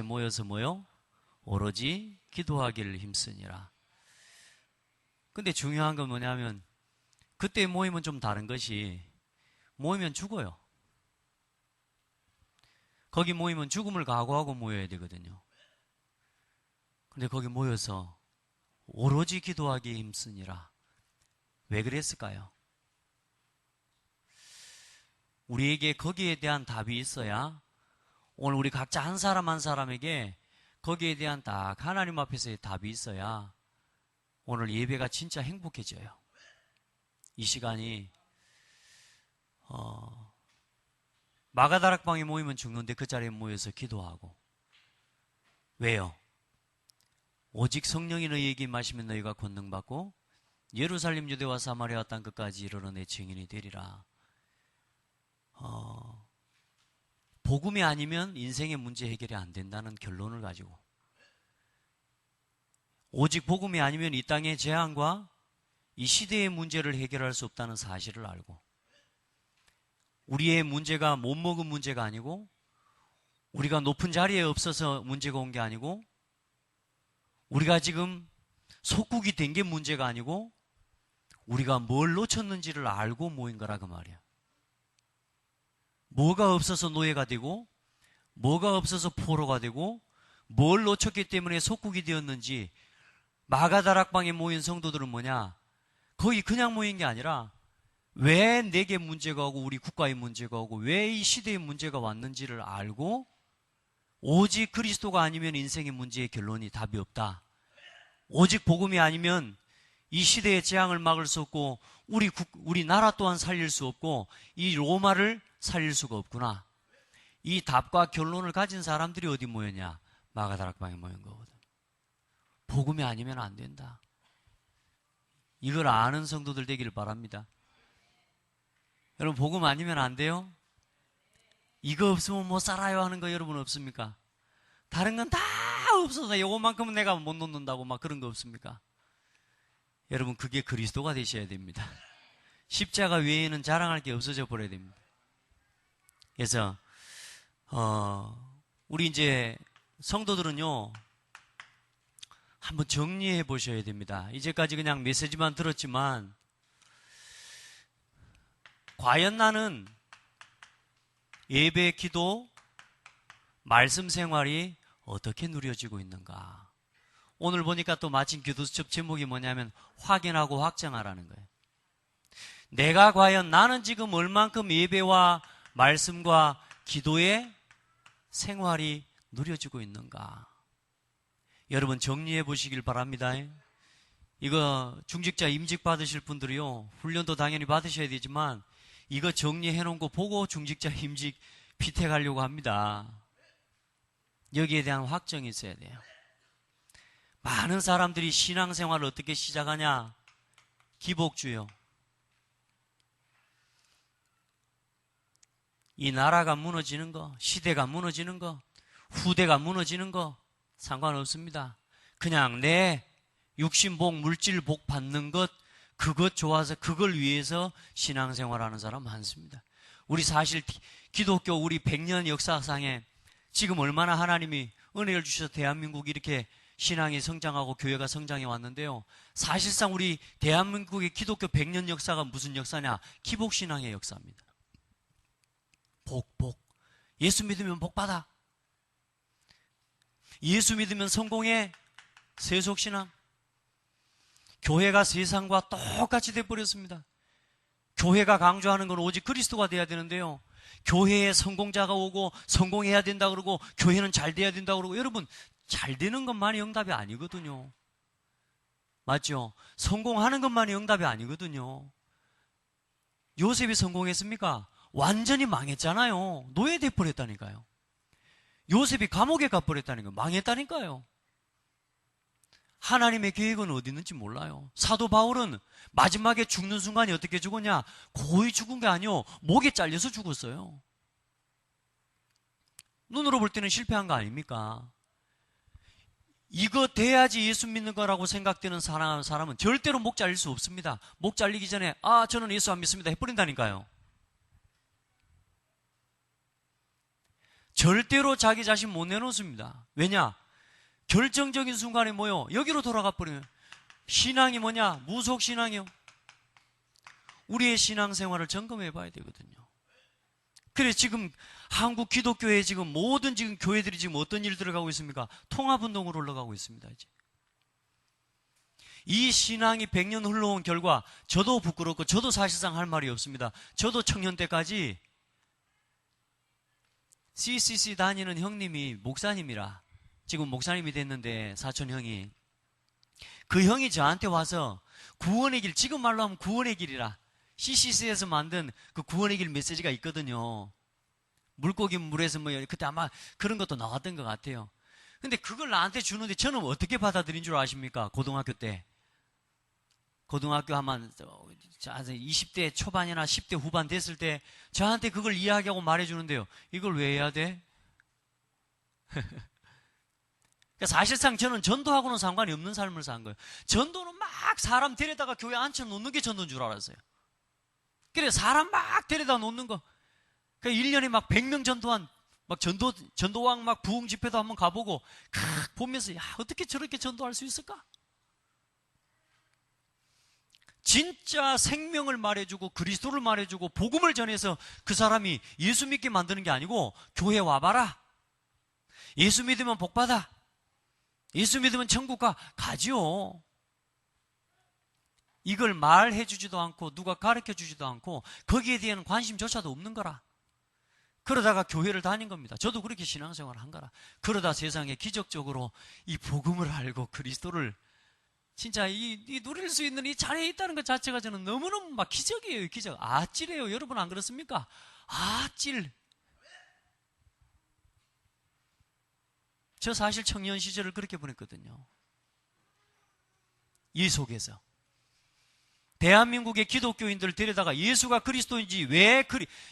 모여서 뭐요? 오로지 기도하기를 힘쓰니라. 근데 중요한 건 뭐냐면 그때 모임은 좀 다른 것이 모이면 죽어요. 거기 모이면 죽음을 각오하고 모여야 되거든요. 근데 거기 모여서 오로지 기도하기에 힘쓰니라. 왜 그랬을까요? 우리에게 거기에 대한 답이 있어야 오늘 우리 각자 한 사람 한 사람에게 거기에 대한 딱 하나님 앞에서의 답이 있어야 오늘 예배가 진짜 행복해져요. 이 시간이 마가다락방에 모이면 죽는데 그 자리에 모여서 기도하고. 왜요? 오직 성령이 너희에게 임하시면 너희가 권능받고 예루살렘 유대와 사마리아 땅 끝까지 이르러 내 증인이 되리라. 복음이 아니면 인생의 문제 해결이 안 된다는 결론을 가지고, 오직 복음이 아니면 이 땅의 재앙과 이 시대의 문제를 해결할 수 없다는 사실을 알고, 우리의 문제가 못 먹은 문제가 아니고, 우리가 높은 자리에 없어서 문제가 온 게 아니고, 우리가 지금 속국이 된 게 문제가 아니고, 우리가 뭘 놓쳤는지를 알고 모인 거라 그 말이야. 뭐가 없어서 노예가 되고, 뭐가 없어서 포로가 되고, 뭘 놓쳤기 때문에 속국이 되었는지. 마가다락방에 모인 성도들은 뭐냐? 거기 그냥 모인 게 아니라 왜 내게 문제가 오고 우리 국가에 문제가 오고 왜 이 시대에 문제가 왔는지를 알고, 오직 그리스도가 아니면 인생의 문제의 결론이 답이 없다. 오직 복음이 아니면 이 시대의 재앙을 막을 수 없고 우리 나라 또한 살릴 수 없고 이 로마를 살릴 수가 없구나. 이 답과 결론을 가진 사람들이 어디 모였냐? 마가다락방에 모인 거거든. 복음이 아니면 안 된다. 이걸 아는 성도들 되기를 바랍니다. 여러분, 복음 아니면 안 돼요? 이거 없으면 못 살아요 하는 거 여러분 없습니까? 다른 건 다 없어서 요것만큼은 내가 못 놓는다고 막 그런 거 없습니까? 여러분, 그게 그리스도가 되셔야 됩니다. 십자가 외에는 자랑할 게 없어져 버려야 됩니다. 그래서 우리 이제 성도들은요, 한번 정리해 보셔야 됩니다. 이제까지 그냥 메시지만 들었지만 과연 나는 예배, 기도, 말씀 생활이 어떻게 누려지고 있는가? 오늘 보니까 또 마침 기도 수첩 제목이 뭐냐면 확인하고 확정하라는 거예요. 내가 과연 나는 지금 얼만큼 예배와 말씀과 기도의 생활이 누려지고 있는가? 여러분 정리해 보시길 바랍니다. 이거 중직자 임직 받으실 분들이요, 훈련도 당연히 받으셔야 되지만 이거 정리해 놓은 거 보고 중직자 임직 피택하려고 합니다. 여기에 대한 확정이 있어야 돼요. 많은 사람들이 신앙생활을 어떻게 시작하냐? 기복주요. 이 나라가 무너지는 거, 시대가 무너지는 거, 후대가 무너지는 거 상관없습니다. 그냥 내 육신복, 물질복 받는 것, 그것 좋아서 그걸 위해서 신앙생활하는 사람 많습니다. 우리 사실 기독교 우리 100년 역사상에 지금 얼마나 하나님이 은혜를 주셔서 대한민국이 이렇게 신앙이 성장하고 교회가 성장해 왔는데요, 사실상 우리 대한민국의 기독교 100년 역사가 무슨 역사냐? 기복신앙의 역사입니다. 복. 예수 믿으면 복 받아. 예수 믿으면 성공해. 세속신앙. 교회가 세상과 똑같이 돼버렸습니다. 교회가 강조하는 건 오직 그리스도가 돼야 되는데요, 교회에 성공자가 오고 성공해야 된다 그러고 교회는 잘 돼야 된다 그러고, 여러분 잘 되는 것만이 응답이 아니거든요. 맞죠? 성공하는 것만이 응답이 아니거든요. 요셉이 성공했습니까? 완전히 망했잖아요. 노예돼 버렸다니까요. 요셉이 감옥에 가버렸다니까요. 망했다니까요. 하나님의 계획은 어디 있는지 몰라요. 사도 바울은 마지막에 죽는 순간이 어떻게 죽었냐? 고이 죽은 게 아니요, 목에 잘려서 죽었어요. 눈으로 볼 때는 실패한 거 아닙니까? 이거 돼야지 예수 믿는 거라고 생각되는 사람은 절대로 목 잘릴 수 없습니다. 목 잘리기 전에 저는 예수 안 믿습니다 해버린다니까요. 절대로 자기 자신 못 내놓습니다. 왜냐? 결정적인 순간에 뭐요? 여기로 돌아가 버리면 신앙이 뭐냐? 무속신앙이요. 우리의 신앙생활을 점검해 봐야 되거든요. 그래 지금 한국 기독교에 지금 모든 지금 교회들이 지금 어떤 일 들어가고 있습니까? 통합운동으로 올라가고 있습니다. 이제 이 신앙이 100년 흘러온 결과 저도 부끄럽고 저도 사실상 할 말이 없습니다. 저도 청년 때까지 CCC 다니는 형님이 목사님이라 지금 목사님이 됐는데 사촌 형이 그 형이 저한테 와서 구원의 길, 지금 말로 하면 구원의 길이라 CCC에서 만든 그 구원의 길 메시지가 있거든요. 물고기 물에서 뭐 그때 아마 그런 것도 나왔던 것 같아요. 근데 그걸 나한테 주는데 저는 어떻게 받아들인 줄 아십니까? 고등학교 때. 고등학교 한 20대 초반이나 10대 후반 됐을 때 저한테 그걸 이야기하고 말해주는데요. 이걸 왜 해야 돼? 그러니까 사실상 저는 전도하고는 상관이 없는 삶을 산 거예요. 전도는 막 사람 데려다가 교회 앉혀놓는 게 전도인 줄 알았어요. 그래 사람 막 데려다 놓는 거. 그러니까 1년에 막 100명 전도한 막 전도왕 막 부흥 집회도 한번 가보고 보면서 야 어떻게 저렇게 전도할 수 있을까? 진짜 생명을 말해주고 그리스도를 말해주고 복음을 전해서 그 사람이 예수 믿게 만드는 게 아니고 교회 와봐라. 예수 믿으면 복받아. 예수 믿으면 천국 가지요. 이걸 말해주지도 않고 누가 가르쳐주지도 않고 거기에 대한 관심조차도 없는 거라. 그러다가 교회를 다닌 겁니다. 저도 그렇게 신앙생활을 한 거라. 그러다 세상에 기적적으로 이 복음을 알고 그리스도를 진짜 이 누릴 수 있는 이 자리에 있다는 것 자체가 저는 너무너무 막 기적이에요. 기적. 아찔해요. 여러분 안 그렇습니까? 아찔. 저 사실 청년 시절을 그렇게 보냈거든요. 이 속에서 대한민국의 기독교인들을 데려다가 예수가 그리스도인지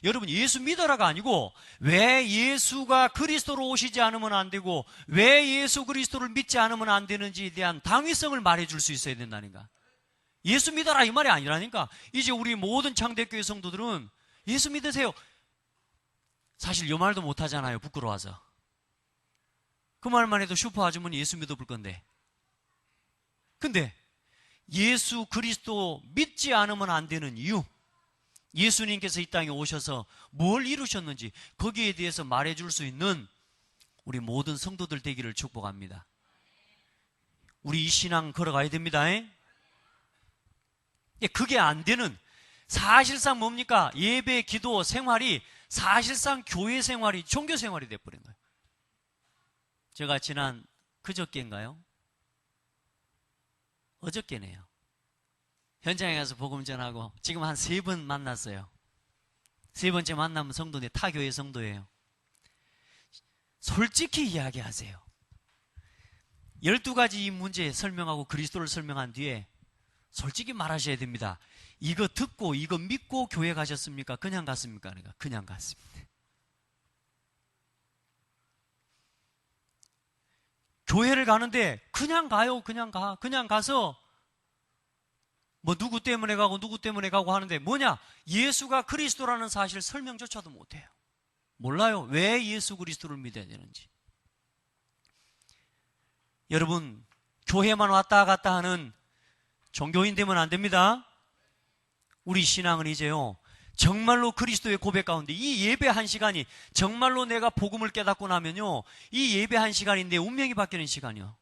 여러분 예수 믿어라가 아니고 왜 예수가 그리스도로 오시지 않으면 안 되고 왜 예수 그리스도를 믿지 않으면 안 되는지에 대한 당위성을 말해줄 수 있어야 된다니까. 예수 믿어라 이 말이 아니라니까. 이제 우리 모든 창대교회 성도들은 예수 믿으세요. 사실 이 말도 못하잖아요. 부끄러워서. 그 말만 해도 슈퍼 아주머니 예수 믿어볼 건데. 근데 예수 그리스도 믿지 않으면 안 되는 이유, 예수님께서 이 땅에 오셔서 뭘 이루셨는지 거기에 대해서 말해줄 수 있는 우리 모든 성도들 되기를 축복합니다. 우리 이 신앙 걸어가야 됩니다. 그게 안 되는 사실상 뭡니까? 예배, 기도, 생활이 사실상 교회 생활이 종교 생활이 돼버린 거예요. 제가 지난 그저께인가요? 어저께네요. 현장에 가서 복음 전하고 지금 한 3번 만났어요. 3번째 만나면 성도인데 타교회 성도예요. 솔직히 이야기하세요. 12가지 이 문제 설명하고 그리스도를 설명한 뒤에 솔직히 말하셔야 됩니다. 이거 듣고 이거 믿고 교회 가셨습니까? 그냥 갔습니까? 그냥 갔습니다. 교회를 가는데 그냥 가요. 그냥 가서 뭐 누구 때문에 가고 하는데 뭐냐? 예수가 그리스도라는 사실 설명조차도 못해요. 몰라요. 왜 예수 그리스도를 믿어야 되는지. 여러분 교회만 왔다 갔다 하는 종교인 되면 안 됩니다. 우리 신앙은 이제요 정말로 그리스도의 고백 가운데 이 예배 한 시간이 정말로 내가 복음을 깨닫고 나면요 이 예배 한 시간이 내 운명이 바뀌는 시간이요.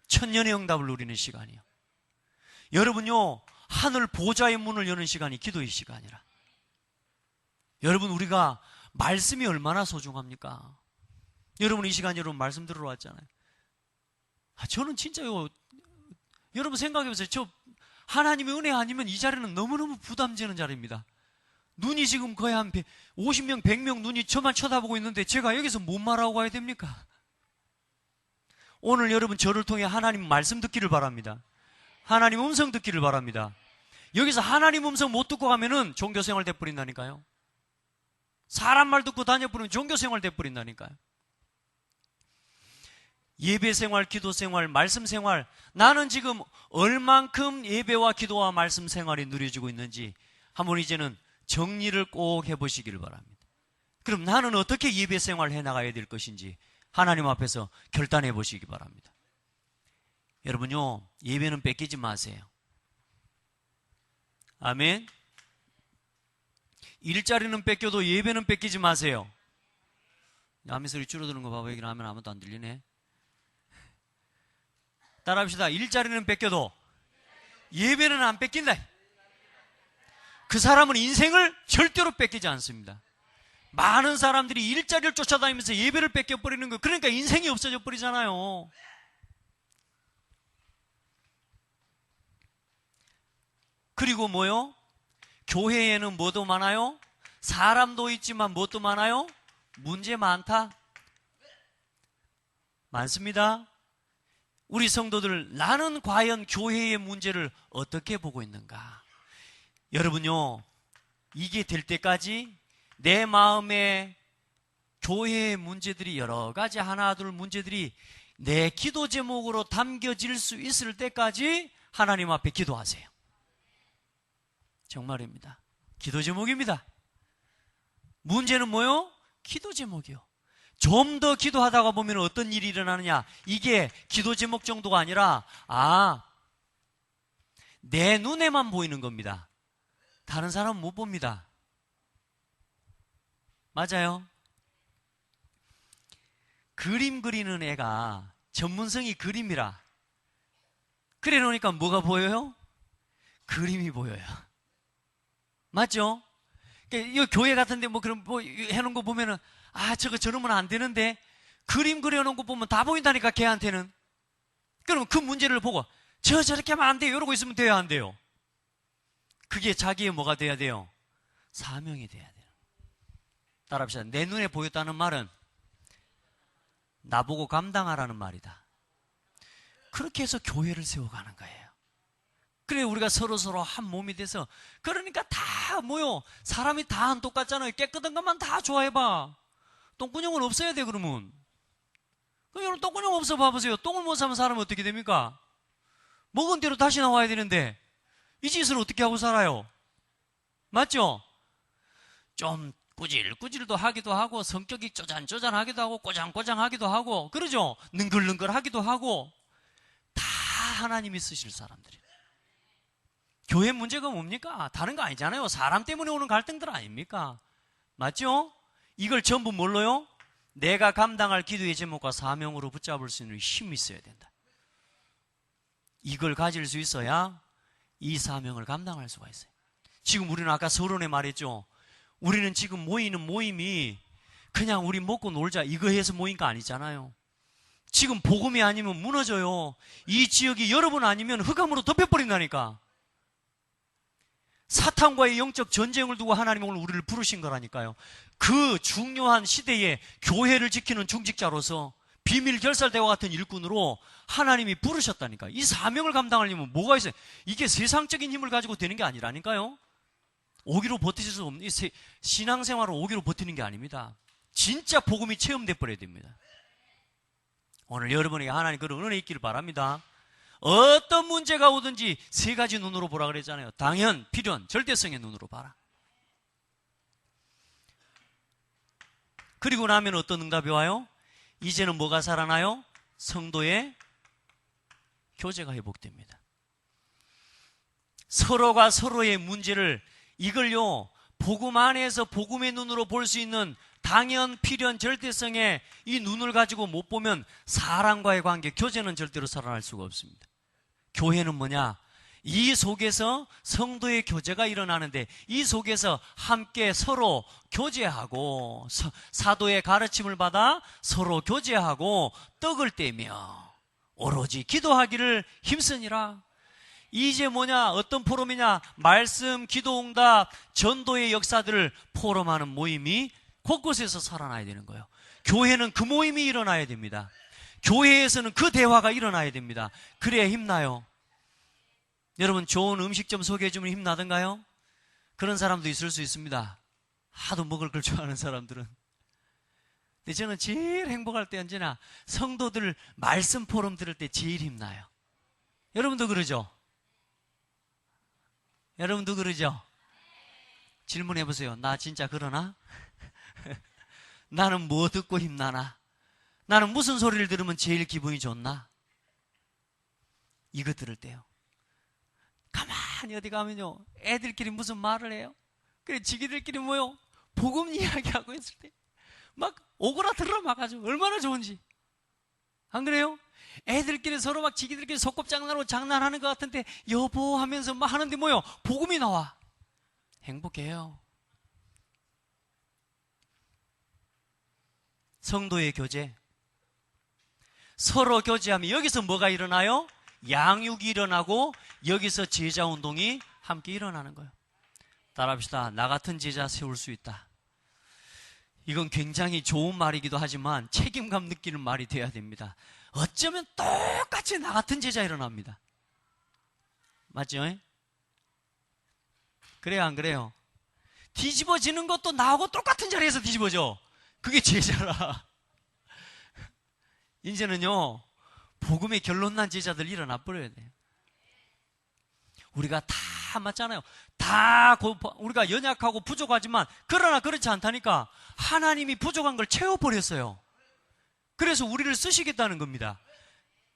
천년의 응답을 누리는 시간이요. 여러분요 하늘 보좌의 문을 여는 시간이 기도의 시간이라. 여러분 우리가 말씀이 얼마나 소중합니까? 여러분 이 시간 여러분 말씀 들으러 왔잖아요. 저는 진짜요 여러분 생각해보세요. 저 하나님의 은혜 아니면 이 자리는 너무너무 부담되는 자리입니다. 눈이 지금 거의 한 50명 100명 눈이 저만 쳐다보고 있는데 제가 여기서 뭔 말하고 가야 됩니까? 오늘 여러분 저를 통해 하나님 말씀 듣기를 바랍니다. 하나님 음성 듣기를 바랍니다. 여기서 하나님 음성 못 듣고 가면은 종교생활 돼버린다니까요. 사람 말 듣고 다녀버리면 종교생활 돼버린다니까요. 예배생활, 기도생활, 말씀생활, 나는 지금 얼만큼 예배와 기도와 말씀생활이 누려지고 있는지 한번 이제는 정리를 꼭 해보시기를 바랍니다. 그럼 나는 어떻게 예배 생활을 해나가야 될 것인지 하나님 앞에서 결단해 보시기 바랍니다. 여러분요, 예배는 뺏기지 마세요. 아멘. 일자리는 뺏겨도 예배는 뺏기지 마세요. 아멘 소리 줄어드는 거 봐봐. 여기는 하면 아무도 안 들리네. 따라합시다. 일자리는 뺏겨도 예배는 안 뺏긴다. 그 사람은 인생을 절대로 뺏기지 않습니다. 많은 사람들이 일자리를 쫓아다니면서 예배를 뺏겨버리는 거, 그러니까 인생이 없어져 버리잖아요. 그리고 뭐요? 교회에는 뭐도 많아요? 사람도 있지만 뭐도 많아요? 문제 많다? 많습니다. 우리 성도들, 나는 과연 교회의 문제를 어떻게 보고 있는가? 여러분요, 이게 될 때까지 내 마음에 교회의 문제들이 여러 가지 하나둘 문제들이 내 기도 제목으로 담겨질 수 있을 때까지 하나님 앞에 기도하세요. 정말입니다. 기도 제목입니다. 문제는 뭐요? 기도 제목이요. 좀 더 기도하다가 보면 어떤 일이 일어나느냐? 이게 기도 제목 정도가 아니라 내 눈에만 보이는 겁니다. 다른 사람은 못 봅니다. 맞아요. 그림 그리는 애가 전문성이 그림이라 그래 놓으니까 뭐가 보여요? 그림이 보여요. 맞죠? 이 교회 같은데 뭐 그런 뭐 해놓은 거 보면은 저거 저러면 안 되는데 그림 그려놓은 거 보면 다 보인다니까 걔한테는. 그러면 그 문제를 보고 저렇게 하면 안 돼요 이러고 있으면 돼야 안 돼요? 그게 자기의 뭐가 돼야 돼요? 사명이 돼야 돼요. 따라합시다. 내 눈에 보였다는 말은 나보고 감당하라는 말이다. 그렇게 해서 교회를 세워가는 거예요. 그래 우리가 서로서로 한 몸이 돼서, 그러니까 다 뭐요? 사람이 다 안 똑같잖아요. 깨끗한 것만 다 좋아해봐. 똥구녕은 없어야 돼. 그러면 여러분 똥구녕 없어 봐보세요. 똥을 못 사면 사람은 어떻게 됩니까? 먹은 대로 다시 나와야 되는데 이 짓을 어떻게 하고 살아요? 맞죠? 좀 꾸질꾸질도 하기도 하고 성격이 쪼잔쪼잔하기도 하고 꼬장꼬장하기도 하고 그러죠? 능글능글하기도 하고 다 하나님이 쓰실 사람들이에요. 교회 문제가 뭡니까? 다른 거 아니잖아요. 사람 때문에 오는 갈등들 아닙니까? 맞죠? 이걸 전부 뭘로요? 내가 감당할 기도의 제목과 사명으로 붙잡을 수 있는 힘이 있어야 된다. 이걸 가질 수 있어야 이 사명을 감당할 수가 있어요. 지금 우리는 아까 서론에 말했죠. 우리는 지금 모이는 모임이 그냥 우리 먹고 놀자 이거 해서 모인 거 아니잖아요. 지금 복음이 아니면 무너져요. 이 지역이 여러분 아니면 흑암으로 덮여버린다니까. 사탄과의 영적 전쟁을 두고 하나님이 오늘 우리를 부르신 거라니까요. 그 중요한 시대에 교회를 지키는 중직자로서 비밀 결살대와 같은 일꾼으로 하나님이 부르셨다니까. 이 사명을 감당하려면 뭐가 있어요? 이게 세상적인 힘을 가지고 되는 게 아니라니까요. 오기로 버티실 수 없는, 신앙생활은 오기로 버티는 게 아닙니다. 진짜 복음이 체험돼 버려야 됩니다. 오늘 여러분에게 하나님 그런 은혜 있기를 바랍니다. 어떤 문제가 오든지 세 가지 눈으로 보라 그랬잖아요. 당연, 필연, 절대성의 눈으로 봐라. 그리고 나면 어떤 응답이 와요? 이제는 뭐가 살아나요? 성도의 교제가 회복됩니다. 서로가 서로의 문제를, 이걸요 복음 안에서 복음의 눈으로 볼 수 있는 당연, 필연, 절대성의 이 눈을 가지고 못 보면 사람과의 관계, 교제는 절대로 살아날 수가 없습니다. 교회는 뭐냐? 이 속에서 성도의 교제가 일어나는데 이 속에서 함께 서로 교제하고 사도의 가르침을 받아 서로 교제하고 떡을 떼며 오로지 기도하기를 힘쓰니라. 이제 뭐냐? 어떤 포럼이냐? 말씀, 기도응답, 전도의 역사들을 포럼하는 모임이 곳곳에서 살아나야 되는 거예요. 교회는 그 모임이 일어나야 됩니다. 교회에서는 그 대화가 일어나야 됩니다. 그래야 힘나요. 여러분 좋은 음식점 소개해주면 힘나던가요? 그런 사람도 있을 수 있습니다. 하도 먹을 걸 좋아하는 사람들은. 근데 저는 제일 행복할 때 언제나 성도들 말씀 포럼 들을 때 제일 힘나요. 여러분도 그러죠? 여러분도 그러죠? 질문해 보세요. 나 진짜 그러나? 나는 뭐 듣고 힘나나? 나는 무슨 소리를 들으면 제일 기분이 좋나? 이거 들을 때요. 가만히 어디 가면요, 애들끼리 무슨 말을 해요? 그래, 지기들끼리 뭐요? 복음 이야기하고 있을 때 막 오그라들어 막 아주 얼마나 좋은지. 안 그래요? 애들끼리 서로 막 지기들끼리 소꿉장난으로 장난하는 것 같은데 여보 하면서 막 하는데 뭐요? 복음이 나와. 행복해요. 성도의 교제. 서로 교제하면 여기서 뭐가 일어나요? 양육이 일어나고 여기서 제자 운동이 함께 일어나는 거예요. 따라합시다. 나 같은 제자 세울 수 있다. 이건 굉장히 좋은 말이기도 하지만 책임감 느끼는 말이 돼야 됩니다. 어쩌면 똑같이 나 같은 제자 일어납니다. 맞죠? 그래요, 안 그래요? 뒤집어지는 것도 나하고 똑같은 자리에서 뒤집어져. 그게 제자라. 이제는요, 복음의 결론난 제자들 일어나 버려야 돼요. 우리가 다 맞잖아요. 다 우리가 연약하고 부족하지만 그러나 그렇지 않다니까 하나님이 부족한 걸 채워버렸어요. 그래서 우리를 쓰시겠다는 겁니다.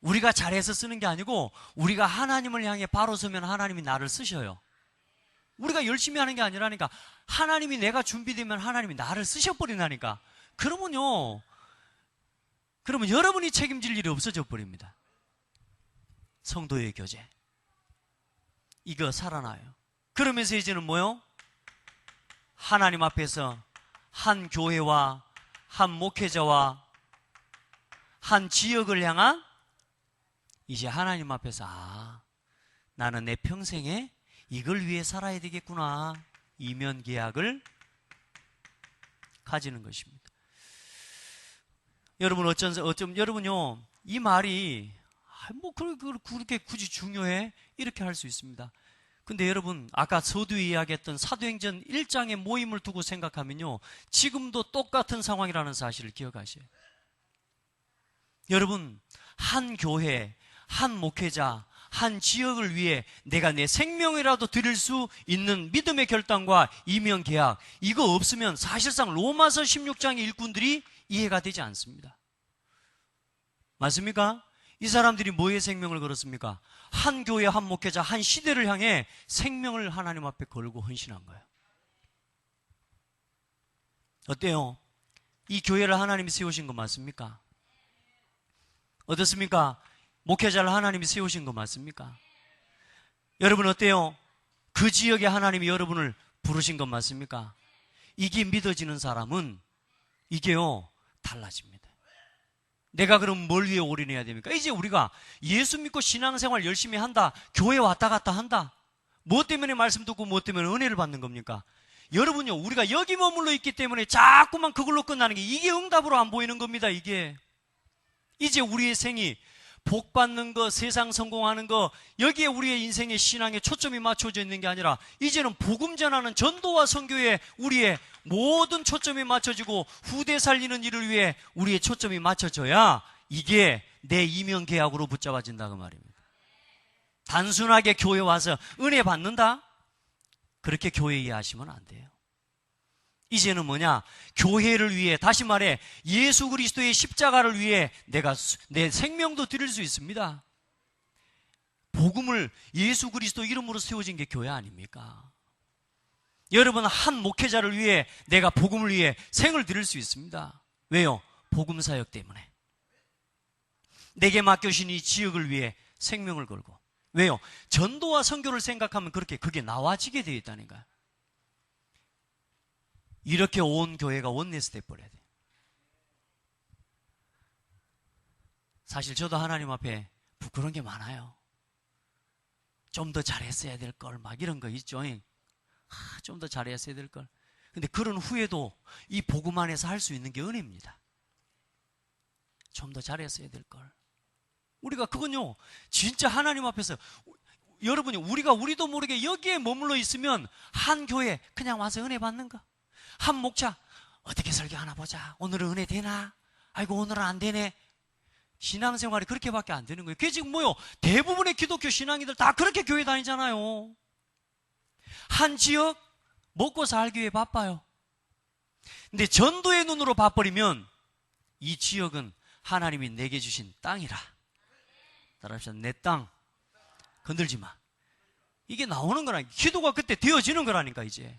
우리가 잘해서 쓰는 게 아니고 우리가 하나님을 향해 바로 서면 하나님이 나를 쓰셔요. 우리가 열심히 하는 게 아니라니까 하나님이 내가 준비되면 하나님이 나를 쓰셔버린다니까. 그러면 여러분이 책임질 일이 없어져 버립니다. 성도의 교제. 이거 살아나요. 그러면서 이제는 뭐요? 하나님 앞에서 한 교회와 한 목회자와 한 지역을 향한 이제 하나님 앞에서 나는 내 평생에 이걸 위해 살아야 되겠구나. 이면 계약을 가지는 것입니다. 여러분 어쩜 여러분요 이 말이 그렇게 굳이 중요해? 이렇게 할 수 있습니다. 근데 여러분 아까 서두에 이야기했던 사도행전 1장의 모임을 두고 생각하면요 지금도 똑같은 상황이라는 사실을 기억하셔요. 여러분 한 교회, 한 목회자, 한 지역을 위해 내가 내 생명이라도 드릴 수 있는 믿음의 결단과 이면 계약, 이거 없으면 사실상 로마서 16장의 일꾼들이 이해가 되지 않습니다. 맞습니까? 이 사람들이 뭐에 생명을 걸었습니까? 한 교회, 한 목회자, 한 시대를 향해 생명을 하나님 앞에 걸고 헌신한 거예요. 어때요? 이 교회를 하나님이 세우신 거 맞습니까? 어떻습니까? 목회자를 하나님이 세우신 거 맞습니까? 여러분 어때요? 그 지역에 하나님이 여러분을 부르신 거 맞습니까? 이게 믿어지는 사람은 이게요 달라집니다. 내가 그럼 뭘 위해 올인해야 됩니까? 이제 우리가 예수 믿고 신앙생활 열심히 한다, 교회 왔다 갔다 한다, 뭐 때문에 말씀 듣고 뭐 때문에 은혜를 받는 겁니까? 여러분요 우리가 여기 머물러 있기 때문에 자꾸만 그걸로 끝나는 게 이게 응답으로 안 보이는 겁니다. 이게 이제 우리의 생이 복 받는 거, 세상 성공하는 거, 여기에 우리의 인생의 신앙에 초점이 맞춰져 있는 게 아니라 이제는 복음 전하는 전도와 선교에 우리의 모든 초점이 맞춰지고 후대 살리는 일을 위해 우리의 초점이 맞춰져야 이게 내 이면 계약으로 붙잡아진다 그 말입니다. 단순하게 교회 와서 은혜 받는다? 그렇게 교회 이해하시면 안 돼요. 이제는 뭐냐? 교회를 위해, 다시 말해 예수 그리스도의 십자가를 위해 내가 내 생명도 드릴 수 있습니다. 복음을 예수 그리스도 이름으로 세워진 게 교회 아닙니까? 여러분 한 목회자를 위해 내가 복음을 위해 생을 드릴 수 있습니다. 왜요? 복음 사역 때문에. 내게 맡겨주신 이 지역을 위해 생명을 걸고. 왜요? 전도와 선교를 생각하면 그게 나와지게 되어 있다니까요. 이렇게 온 교회가 원네스 돼버려야 돼요. 사실 저도 하나님 앞에 부끄러운 게 많아요. 좀 더 잘했어야 될 걸, 막 이런 거 있죠. 좀 더 잘했어야 될 걸. 근데 그런 후에도 이 복음 안에서 할 수 있는 게 은혜입니다. 좀 더 잘했어야 될 걸. 우리가 그건요, 진짜 하나님 앞에서 여러분이 우리도 모르게 여기에 머물러 있으면 한 교회 그냥 와서 은혜 받는 거. 한 목자 어떻게 설교하나 보자. 오늘은 은혜 되나? 아이고 오늘은 안 되네. 신앙생활이 그렇게밖에 안 되는 거예요. 그게 지금 뭐요? 대부분의 기독교 신앙인들 다 그렇게 교회 다니잖아요. 한 지역 먹고 살기 위해 바빠요. 근데 전도의 눈으로 봐버리면 이 지역은 하나님이 내게 주신 땅이라. 따라합시다. 내 땅 건들지 마. 이게 나오는 거라니까. 기도가 그때 되어지는 거라니까. 이제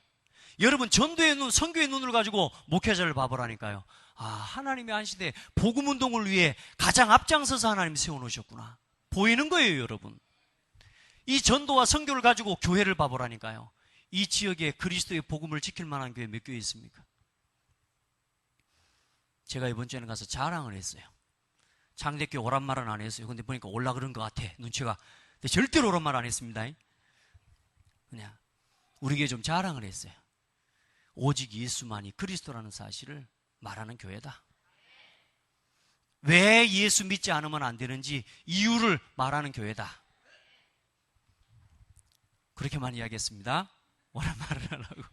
여러분, 전도의 눈, 선교의 눈을 가지고 목회자를 봐보라니까요. 아, 하나님이 한 시대에 복음운동을 위해 가장 앞장서서 하나님이 세워놓으셨구나. 보이는 거예요, 여러분. 이 전도와 선교를 가지고 교회를 봐보라니까요. 이 지역에 그리스도의 복음을 지킬 만한 교회 몇 교회 있습니까? 제가 이번 주에는 가서 자랑을 했어요. 창대교회 오란 말은 안 했어요. 근데 보니까 올라 그런 것 같아, 눈치가. 근데 절대로 오란 말 안 했습니다. 그냥 우리 교회 좀 자랑을 했어요. 오직 예수만이 그리스도라는 사실을 말하는 교회다. 왜 예수 믿지 않으면 안 되는지 이유를 말하는 교회다. 그렇게만 이야기했습니다. 오란 말을 하라고.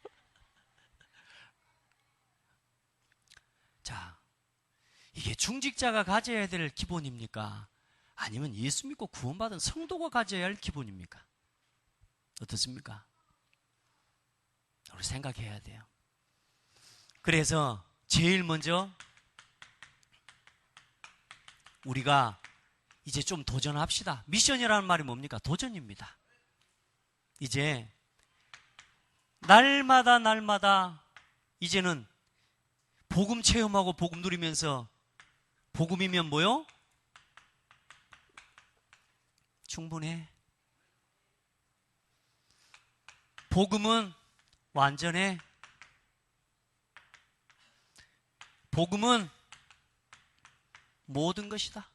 자, 이게 중직자가 가져야 될 기본입니까? 아니면 예수 믿고 구원받은 성도가 가져야 할 기본입니까? 어떻습니까? 우리 생각해야 돼요. 그래서 제일 먼저 우리가 이제 좀 도전합시다. 미션이라는 말이 뭡니까? 도전입니다. 이제 날마다 이제는 복음 체험하고 복음 누리면서, 복음이면 뭐요? 충분해. 복음은 완전해. 복음은 모든 것이다.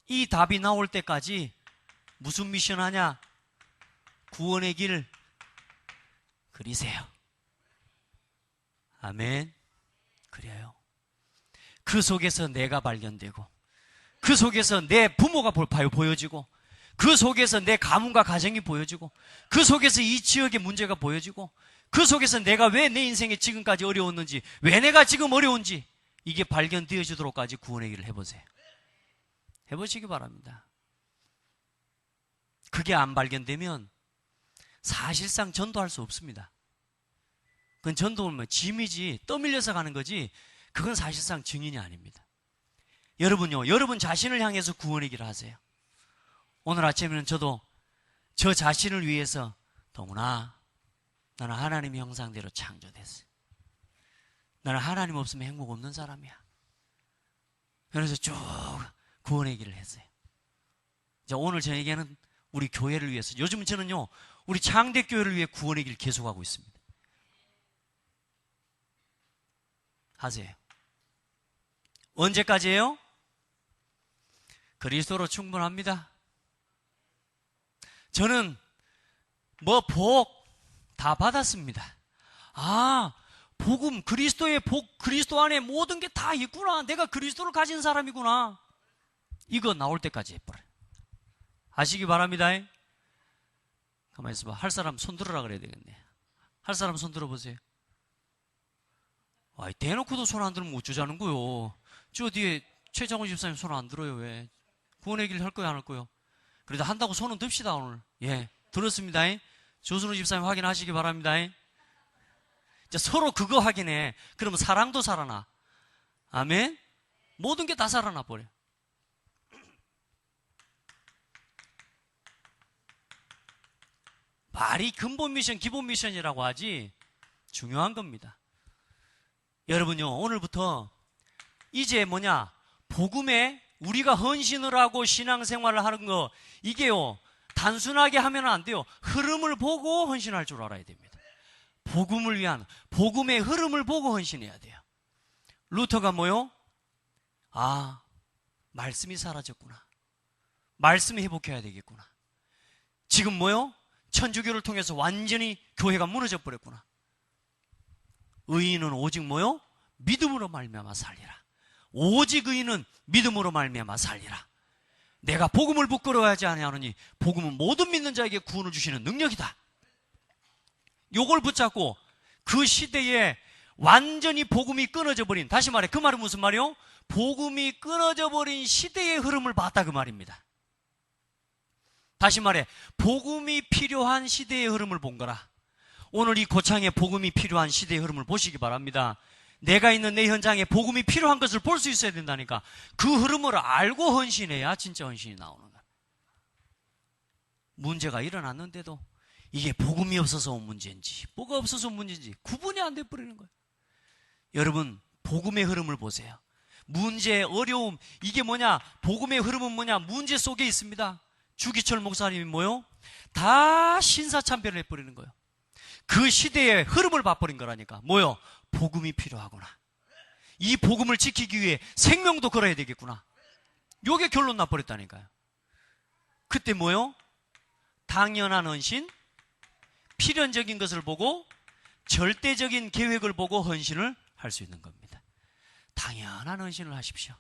이 답이 나올 때까지 무슨 미션 하냐? 구원의 길 그리세요. 아멘. 그래요. 그 속에서 내가 발견되고, 그 속에서 내 부모가 보여지고, 그 속에서 내 가문과 가정이 보여지고, 그 속에서 이 지역의 문제가 보여지고, 그 속에서 내가 왜 내 인생에 지금까지 어려웠는지, 왜 내가 지금 어려운지, 이게 발견되어지도록까지 구원의 길을 해보세요. 해보시기 바랍니다. 그게 안 발견되면 사실상 전도할 수 없습니다. 그건 전도는 뭐 짐이지, 떠밀려서 가는 거지, 그건 사실상 증인이 아닙니다. 여러분요, 여러분 자신을 향해서 구원의 길을 하세요. 오늘 아침에는 저도 저 자신을 위해서, 동훈아, 나는 하나님의 형상대로 창조됐어요. 나는 하나님 없으면 행복 없는 사람이야. 그래서 쭉 구원의 길을 했어요. 이제 오늘 저에게는 우리 교회를 위해서, 요즘 저는요, 우리 창대교회를 위해 구원의 길 계속하고 있습니다. 하세요. 언제까지예요? 그리스도로 충분합니다. 저는 뭐 복 다 받았습니다. 아, 복음, 그리스도의 복, 그리스도 안에 모든 게 다 있구나. 내가 그리스도를 가진 사람이구나. 이거 나올 때까지 해버려요. 아시기 바랍니다. 가만히 있어봐. 할 사람 손 들어라 그래야 되겠네. 할 사람 손 들어보세요. 아, 대놓고도 손 안 들으면 어쩌자는 거요. 저 뒤에 최장훈 집사님 손 안 들어요. 왜? 구원의 길 할 거야, 안 할 거요? 그래도 한다고 손은 듭시다, 오늘. 예, 들었습니다. 조순우 집사님 확인하시기 바랍니다. 이제 서로 그거 확인해. 그러면 사랑도 살아나. 아멘? 모든 게 다 살아나 버려. 말이 근본 미션, 기본 미션이라고 하지 중요한 겁니다. 여러분요, 오늘부터 이제 뭐냐, 복음에 우리가 헌신을 하고 신앙생활을 하는 거, 이게요, 단순하게 하면 안 돼요. 흐름을 보고 헌신할 줄 알아야 됩니다. 복음을 위한, 복음의 흐름을 보고 헌신해야 돼요. 루터가 뭐요? 아, 말씀이 사라졌구나. 말씀이 회복해야 되겠구나. 지금 뭐요? 천주교를 통해서 완전히 교회가 무너져 버렸구나. 의인은 오직 뭐요? 믿음으로 말미암아 살리라. 오직 의인은 믿음으로 말미암아 살리라. 내가 복음을 부끄러워하지 아니하노니 복음은 모든 믿는 자에게 구원을 주시는 능력이다. 요걸 붙잡고 그 시대에 완전히 복음이 끊어져 버린, 다시 말해 그 말은 무슨 말이요? 복음이 끊어져 버린 시대의 흐름을 봤다 그 말입니다. 다시 말해 복음이 필요한 시대의 흐름을 본 거라. 오늘 이 고창에 복음이 필요한 시대의 흐름을 보시기 바랍니다. 내가 있는 내 현장에 복음이 필요한 것을 볼 수 있어야 된다니까. 그 흐름을 알고 헌신해야 진짜 헌신이 나오는 거야. 문제가 일어났는데도 이게 복음이 없어서 온 문제인지 뭐가 없어서 온 문제인지 구분이 안 돼버리는 거예요. 여러분, 복음의 흐름을 보세요. 문제, 어려움, 이게 뭐냐? 복음의 흐름은 뭐냐? 문제 속에 있습니다. 주기철 목사님이 뭐요? 다 신사참배를 해버리는 거예요. 그 시대의 흐름을 봐버린 거라니까. 뭐요? 복음이 필요하구나. 이 복음을 지키기 위해 생명도 걸어야 되겠구나. 요게 결론 나버렸다니까요. 그때 뭐요? 당연한 헌신, 필연적인 것을 보고 절대적인 계획을 보고 헌신을 할 수 있는 겁니다. 당연한 헌신을 하십시오.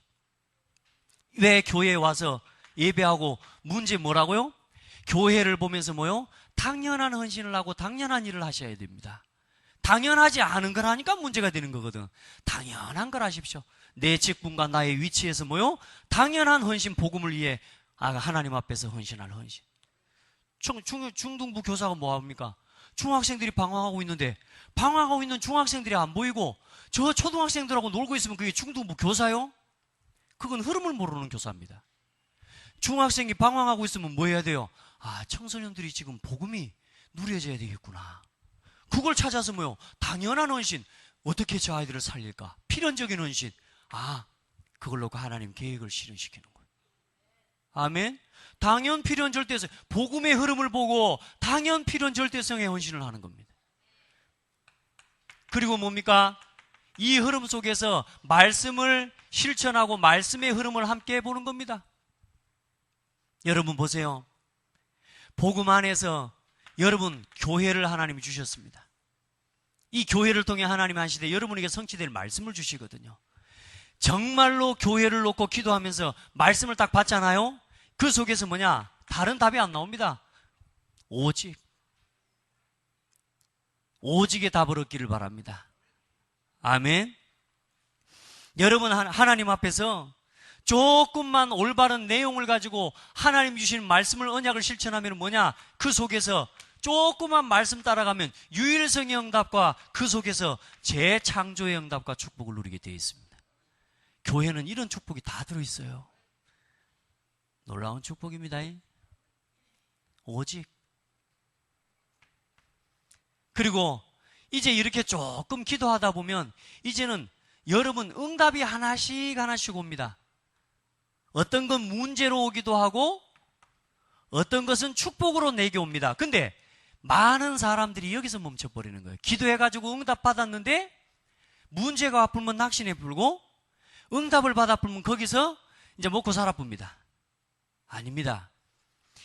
왜 교회에 와서 예배하고 문제 뭐라고요? 교회를 보면서 뭐요? 당연한 헌신을 하고 당연한 일을 하셔야 됩니다. 당연하지 않은 걸 하니까 문제가 되는 거거든. 당연한 걸 하십시오. 내 직분과 나의 위치에서 뭐요? 당연한 헌신, 복음을 위해 하나님 앞에서 헌신할 헌신. 중등부 교사가 뭐합니까? 중학생들이 방황하고 있는데 방황하고 있는 중학생들이 안 보이고 저 초등학생들하고 놀고 있으면 그게 중등부 교사요? 그건 흐름을 모르는 교사입니다. 중학생이 방황하고 있으면 뭐 해야 돼요? 청소년들이 지금 복음이 누려져야 되겠구나. 그걸 찾아서 뭐요? 당연한 헌신. 어떻게 저 아이들을 살릴까? 필연적인 헌신. 그걸 놓고 하나님 계획을 실현시키는 거예요. 아멘. 당연 필연 절대성, 복음의 흐름을 보고 당연 필연 절대성의 헌신을 하는 겁니다. 그리고 뭡니까? 이 흐름 속에서 말씀을 실천하고 말씀의 흐름을 함께 보는 겁니다. 여러분 보세요. 복음 안에서 여러분 교회를 하나님이 주셨습니다. 이 교회를 통해 하나님이 하시되 여러분에게 성취될 말씀을 주시거든요. 정말로 교회를 놓고 기도하면서 말씀을 딱 받잖아요. 그 속에서 뭐냐? 다른 답이 안 나옵니다. 오직의 답을 얻기를 바랍니다. 아멘. 여러분 하나님 앞에서 조금만 올바른 내용을 가지고 하나님 주신 말씀을 언약을 실천하면 뭐냐? 그 속에서 조금만 말씀 따라가면 유일성의 응답과 그 속에서 재창조의 응답과 축복을 누리게 되어 있습니다. 교회는 이런 축복이 다 들어있어요. 놀라운 축복입니다. 오직. 그리고 이제 이렇게 조금 기도하다 보면 이제는 여러분 응답이 하나씩 옵니다. 어떤 건 문제로 오기도 하고 어떤 것은 축복으로 내게 옵니다. 근데 많은 사람들이 여기서 멈춰버리는 거예요. 기도해가지고 응답 받았는데 문제가 와풀면 낙심해 불고 응답을 받아 풀면 거기서 이제 먹고 살아 붑니다. 아닙니다.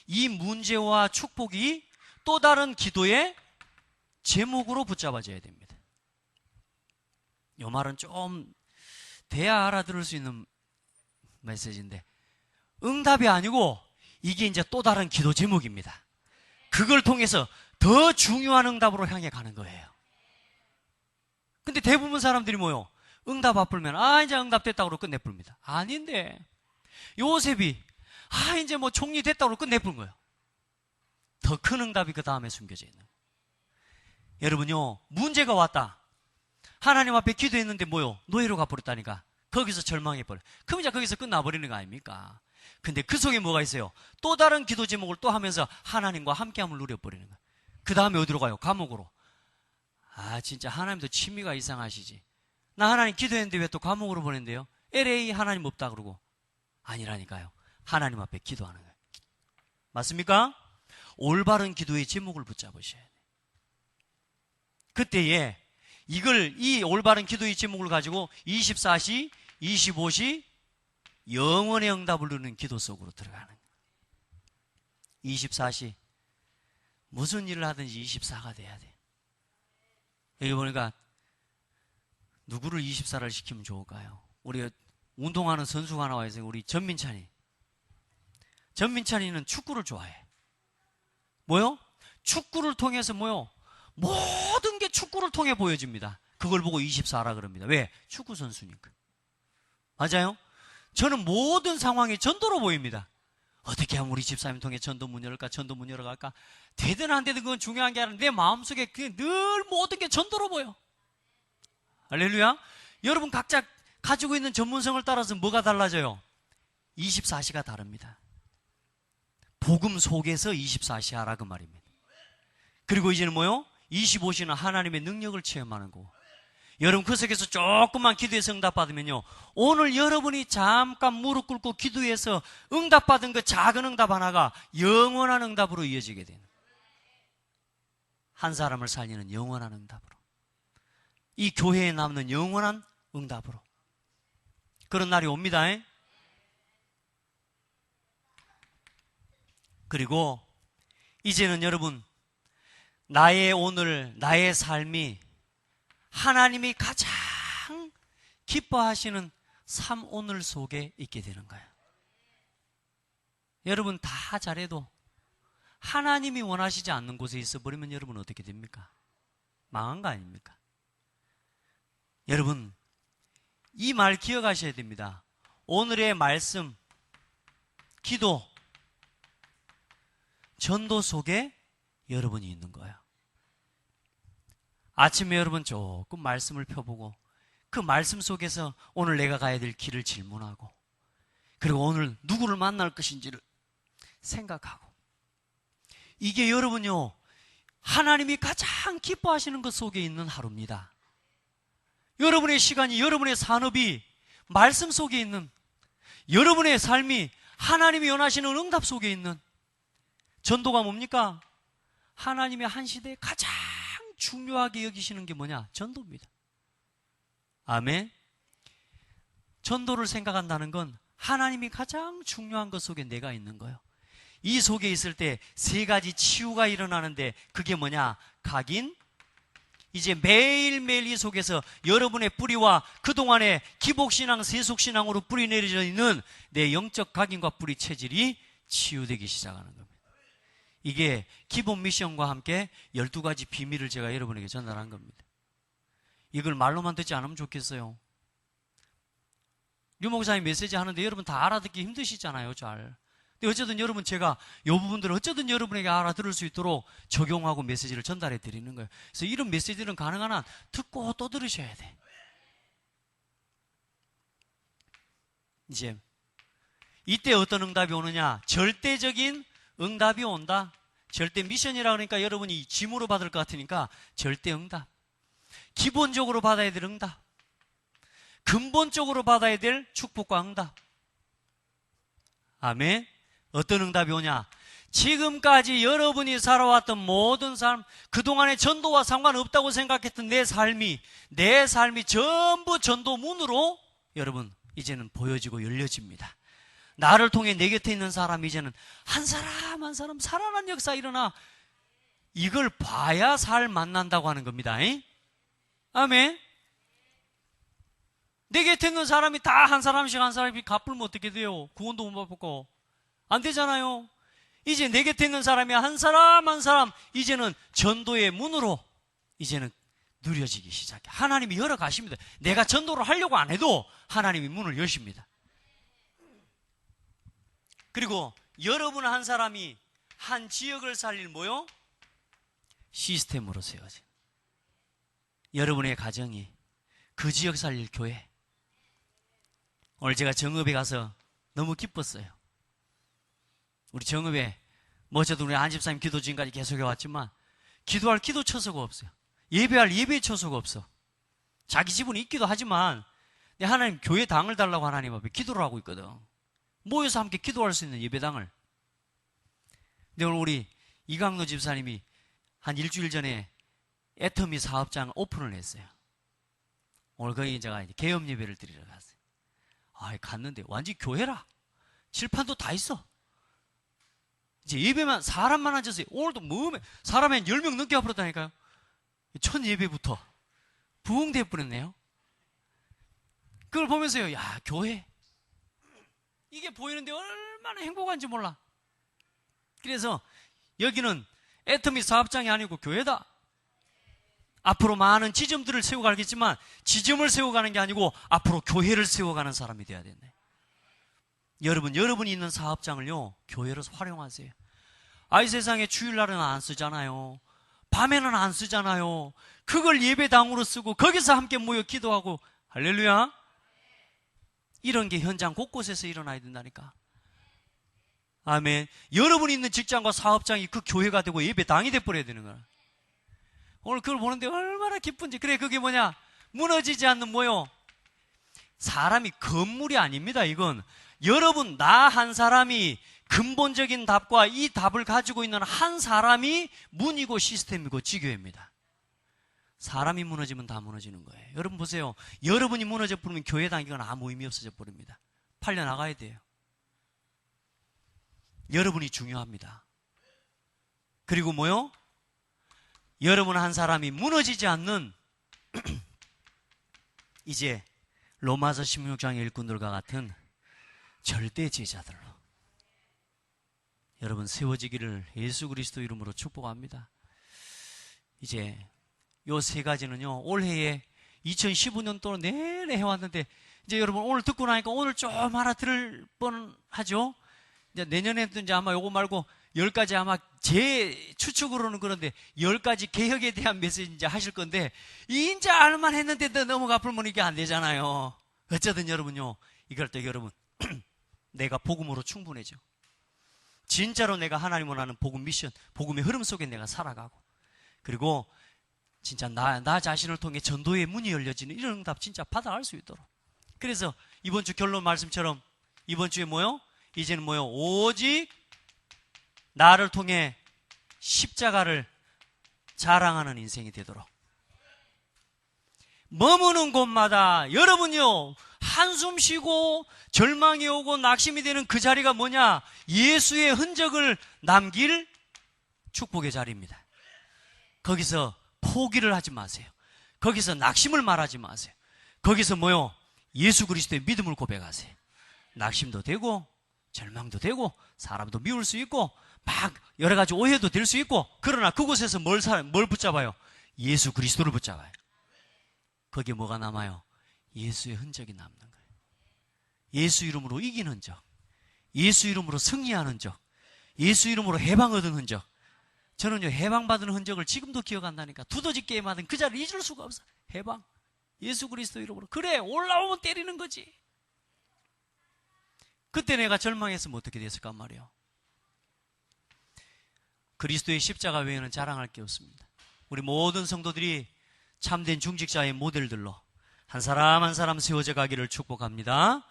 이 문제와 축복이 또 다른 기도의 제목으로 붙잡아져야 됩니다. 이 말은 좀 돼야 알아들을 수 있는 메시지인데 응답이 아니고 이게 이제 또 다른 기도 제목입니다. 그걸 통해서 더 중요한 응답으로 향해 가는 거예요. 근데 대부분 사람들이 뭐요? 응답 앞불면 이제 응답 됐다고 끝내버립니다. 아닌데 요셉이 이제 뭐 총리 됐다고 끝내버린 거예요. 더 큰 응답이 그 다음에 숨겨져 있는 거예요. 여러분요, 문제가 왔다. 하나님 앞에 기도했는데 뭐요? 노예로 가버렸다니까. 거기서 절망해버려. 그럼 이제 거기서 끝나버리는 거 아닙니까? 근데 그 속에 뭐가 있어요? 또 다른 기도 제목을 또 하면서 하나님과 함께함을 누려버리는 거예요. 그 다음에 어디로 가요? 감옥으로. 진짜 하나님도 취미가 이상하시지. 나 하나님 기도했는데 왜 또 감옥으로 보낸대요? LA 하나님 없다 그러고. 아니라니까요. 하나님 앞에 기도하는 거예요. 맞습니까? 올바른 기도의 제목을 붙잡으셔야 돼요. 그때에 이 올바른 기도의 제목을 가지고 24시, 25시 영원의 응답을 누리는 기도 속으로 들어가는 거예요. 24시 무슨 일을 하든지 24가 돼야 돼요. 여기 보니까 누구를 24를 시키면 좋을까요? 우리 운동하는 선수가 나와 있어요. 우리 전민찬이. 전민찬이는 축구를 좋아해. 뭐요? 축구를 통해서 뭐요? 모든 게 축구를 통해 보여집니다. 그걸 보고 24라 그럽니다. 왜? 축구 선수니까. 맞아요? 저는 모든 상황이 전도로 보입니다. 어떻게 하면 우리 집사님 통해 전도 문 열을까? 전도 문 열어갈까? 되든 안 되든 그건 중요한 게 아니라 내 마음속에 늘 모든 게 전도로 보여. 할렐루야. 여러분 각자 가지고 있는 전문성을 따라서 뭐가 달라져요? 24시가 다릅니다. 복음 속에서 24시 하라 그 말입니다. 그리고 이제는 뭐요? 25시는 하나님의 능력을 체험하는 거고. 여러분 그 속에서 조금만 기도해서 응답받으면요, 오늘 여러분이 잠깐 무릎 꿇고 기도해서 응답받은 그 작은 응답 하나가 영원한 응답으로 이어지게 되는, 한 사람을 살리는 영원한 응답으로, 이 교회에 남는 영원한 응답으로 그런 날이 옵니다. 그리고 이제는 여러분, 나의 오늘, 나의 삶이 하나님이 가장 기뻐하시는 삶 오늘 속에 있게 되는 거예요. 여러분 다 잘해도 하나님이 원하시지 않는 곳에 있어 버리면 여러분 어떻게 됩니까? 망한 거 아닙니까? 여러분 이 말 기억하셔야 됩니다. 오늘의 말씀, 기도, 전도 속에 여러분이 있는 거예요. 아침에 여러분 조금 말씀을 펴보고 그 말씀 속에서 오늘 내가 가야 될 길을 질문하고, 그리고 오늘 누구를 만날 것인지를 생각하고, 이게 여러분요 하나님이 가장 기뻐하시는 것 속에 있는 하루입니다. 여러분의 시간이, 여러분의 산업이 말씀 속에 있는, 여러분의 삶이 하나님이 원하시는 응답 속에 있는, 전도가 뭡니까? 하나님의 한 시대에 가장 중요하게 여기시는 게 뭐냐? 전도입니다. 아멘. 전도를 생각한다는 건 하나님이 가장 중요한 것 속에 내가 있는 거예요. 이 속에 있을 때 세 가지 치유가 일어나는데 그게 뭐냐? 각인. 이제 매일매일 이 속에서 여러분의 뿌리와 그동안의 기복신앙, 세속신앙으로 뿌리 내려져 있는 내 영적 각인과 뿌리 체질이 치유되기 시작하는 겁니다. 이게 기본 미션과 함께 12가지 비밀을 제가 여러분에게 전달한 겁니다. 이걸 말로만 듣지 않으면 좋겠어요. 류 목사님 메시지 하는데 여러분 다 알아듣기 힘드시잖아요, 잘. 근데 어쨌든 여러분 제가 이 부분들을 어쨌든 여러분에게 알아들을 수 있도록 적용하고 메시지를 전달해 드리는 거예요. 그래서 이런 메시지는 가능한 한 듣고 또 들으셔야 돼. 이제 이때 어떤 응답이 오느냐? 절대적인 응답이 온다. 절대 미션이라 그러니까 여러분이 짐으로 받을 것 같으니까 절대 응답. 기본적으로 받아야 될 응답. 근본적으로 받아야 될 축복과 응답. 아멘. 어떤 응답이 오냐? 지금까지 여러분이 살아왔던 모든 삶, 그동안의 전도와 상관없다고 생각했던 내 삶이 전부 전도문으로 여러분 이제는 보여지고 열려집니다. 나를 통해 내 곁에 있는 사람이 이제는 한 사람 한 사람 살아난 역사 일어나, 이걸 봐야 살 만난다고 하는 겁니다. 아멘. 내 곁에 있는 사람이 다 한 사람씩 한 사람씩 갚으면 어떻게 돼요? 구원도 못 받고 안 되잖아요. 이제 내 곁에 있는 사람이 한 사람 한 사람 이제는 전도의 문으로 이제는 누려지기 시작해. 하나님이 열어 가십니다. 내가 전도를 하려고 안 해도 하나님이 문을 여십니다. 그리고 여러분 한 사람이 한 지역을 살릴 뭐요? 시스템으로 세워져. 여러분의 가정이 그 지역 살릴 교회. 오늘 제가 정읍에 가서 너무 기뻤어요. 우리 정읍에 어쨌든 우리 안집사님 기도 지금까지 계속 해왔지만 기도할 기도 처소가 없어요. 예배할 예배 처소가 없어. 자기 집은 있기도 하지만 하나님 교회 당을 달라고 하나님 앞에 기도를 하고 있거든. 모여서 함께 기도할 수 있는 예배당을. 근데 오늘 우리 이강로 집사님이 한 일주일 전에 애터미 사업장 오픈을 했어요. 오늘 거기 제가 개업 예배를 드리러 갔어요. 갔는데 완전 교회라. 칠판도 다 있어. 이제 예배만 사람만 앉았어요. 오늘도 사람이 한 10명 넘게 와버렸다니까요. 첫 예배부터 부흥돼 버렸네요. 그걸 보면서요, 야, 교회 이게 보이는데 얼마나 행복한지 몰라. 그래서 여기는 애터미 사업장이 아니고 교회다. 앞으로 많은 지점들을 세워가겠지만 지점을 세워가는 게 아니고 앞으로 교회를 세워가는 사람이 돼야 된다. 여러분이 있는 사업장을요, 교회로 활용하세요. 아이 세상에 주일날은 안 쓰잖아요. 밤에는 안 쓰잖아요. 그걸 예배당으로 쓰고 거기서 함께 모여 기도하고, 할렐루야. 이런 게 현장 곳곳에서 일어나야 된다니까. 아멘. 여러분이 있는 직장과 사업장이 그 교회가 되고 예배당이 돼버려야 되는 거야. 오늘 그걸 보는데 얼마나 기쁜지. 그래, 그게 뭐냐? 무너지지 않는 뭐요? 사람이 건물이 아닙니다. 이건 여러분, 나 한 사람이 근본적인 답과 이 답을 가지고 있는 한 사람이 문이고 시스템이고 지교회입니다. 사람이 무너지면 다 무너지는 거예요. 여러분 보세요. 여러분이 무너져 버리면 교회 다니기가 아무 의미 없어져 버립니다. 팔려 나가야 돼요. 여러분이 중요합니다. 그리고 뭐요? 여러분 한 사람이 무너지지 않는 이제 로마서 16장 일꾼들과 같은 절대 제자들로 여러분 세워지기를 예수 그리스도 이름으로 축복합니다. 이제 요 세 가지는요, 올해에 2015년 동안 내내 해왔는데, 이제 여러분 오늘 듣고 나니까 오늘 좀 하나 들을 뻔하죠? 이제 내년에도 이제 아마 요거 말고 10가지 아마 제 추측으로는 그런데 10가지 개혁에 대한 메시지 이제 하실 건데, 이제 알만 했는데 넘어가 풀면 이게 안 되잖아요. 어쨌든 여러분요, 이걸 때 여러분, 내가 복음으로 충분해져. 진짜로 내가 하나님을 아는 복음 미션, 복음의 흐름 속에 내가 살아가고, 그리고 진짜 나 자신을 통해 전도의 문이 열려지는 이런 응답 진짜 받아갈 수 있도록. 그래서 이번 주 결론 말씀처럼 이번 주에 뭐요? 이제는 뭐요? 오직 나를 통해 십자가를 자랑하는 인생이 되도록. 머무는 곳마다 여러분요, 한숨 쉬고 절망이 오고 낙심이 되는 그 자리가 뭐냐? 예수의 흔적을 남길 축복의 자리입니다. 거기서 포기를 하지 마세요. 거기서 낙심을 말하지 마세요. 거기서 뭐요? 예수 그리스도의 믿음을 고백하세요. 낙심도 되고 절망도 되고 사람도 미울 수 있고 막 여러 가지 오해도 될 수 있고, 그러나 그곳에서 뭘 붙잡아요? 예수 그리스도를 붙잡아요. 거기에 뭐가 남아요? 예수의 흔적이 남는 거예요. 예수 이름으로 이긴 흔적, 예수 이름으로 승리하는 흔적, 예수 이름으로 해방 얻은 흔적. 저는요, 해방받은 흔적을 지금도 기억한다니까. 두더지 게임하던 그 자리를 잊을 수가 없어. 해방, 예수 그리스도 이름으로. 그래, 올라오면 때리는 거지. 그때 내가 절망했으면 어떻게 됐을까 말이에요. 그리스도의 십자가 외에는 자랑할 게 없습니다. 우리 모든 성도들이 참된 중직자의 모델들로 한 사람 한 사람 세워져 가기를 축복합니다.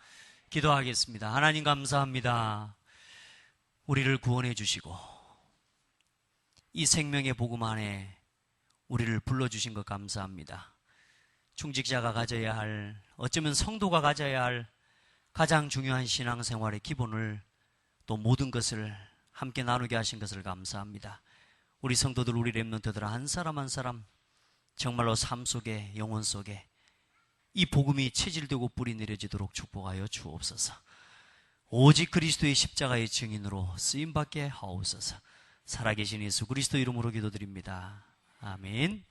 기도하겠습니다. 하나님 감사합니다. 우리를 구원해 주시고 이 생명의 복음 안에 우리를 불러주신 것 감사합니다. 중직자가 가져야 할, 어쩌면 성도가 가져야 할 가장 중요한 신앙생활의 기본을, 또 모든 것을 함께 나누게 하신 것을 감사합니다. 우리 성도들, 우리 렘넌트들 한 사람 한 사람 정말로 삶 속에, 영혼 속에 이 복음이 체질되고 뿌리 내려지도록 축복하여 주옵소서. 오직 그리스도의 십자가의 증인으로 쓰임받게 하옵소서. 살아계신 예수 그리스도 이름으로 기도드립니다. 아멘.